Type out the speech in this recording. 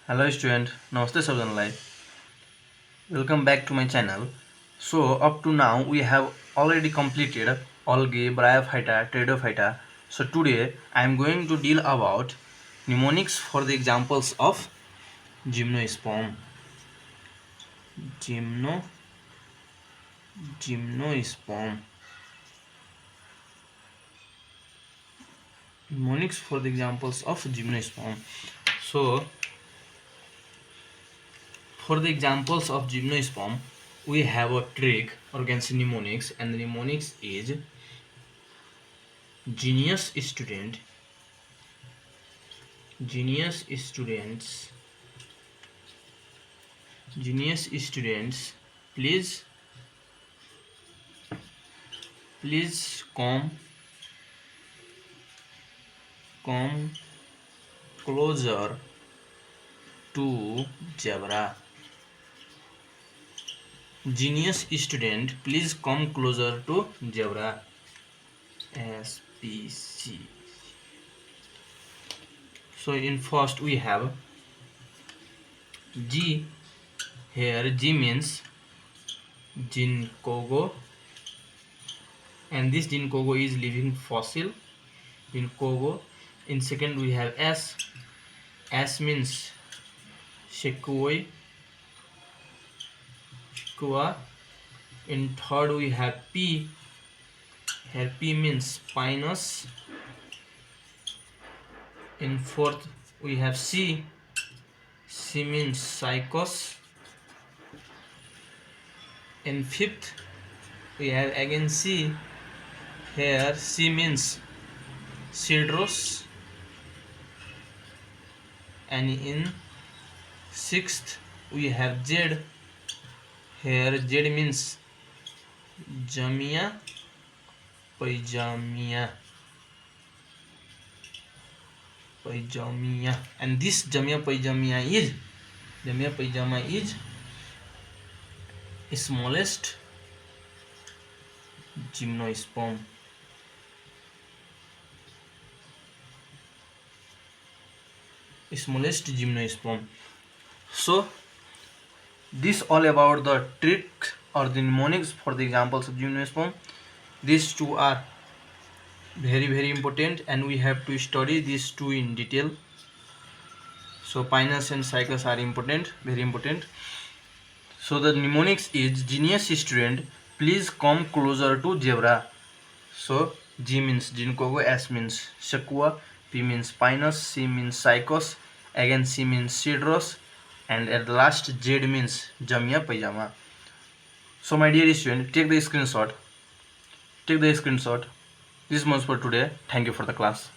Hello student, Namaste Sabjanalai. Welcome back to my channel. So up to now we have already completed algae, bryophyta, pteridophyta. So today I am going to deal about mnemonics for the examples of gymnosperm. Gymnosperm. Mnemonics for the examples of gymnosperm. So for the examples of gymnosperm, we have a trick against mnemonics, and the mnemonics is genius student, genius students, genius students, please come closer to zebra. Genius student, please come closer to zebra. SPC. So in first we have G. Here G means Ginkgo, and this Ginkgo is living fossil. Ginkgo. In second we have S. S means sequoia. In third we have P. Here P means pinus. In fourth we have C. C means cycos. In fifth we have again C. Here C means cedrus. And in sixth we have Z. Here Z means jamia pyjamia, and this jamia pyjamia is smallest gymnosperm. Smallest gymnosperm. So this all about the trick or the mnemonics for the examples of gymnosperm. These two are very important, and we have to study these two in detail. So pinus and cycus are important, very important. So the mnemonics is genius student, please come closer to zebra. So G means Ginkgo, S means sequoia, P means pinus, C means cycos, again C means cedrus, and at last Z means jamia pyjama. So my dear student, take the screenshot. This is much for today. Thank you for the class.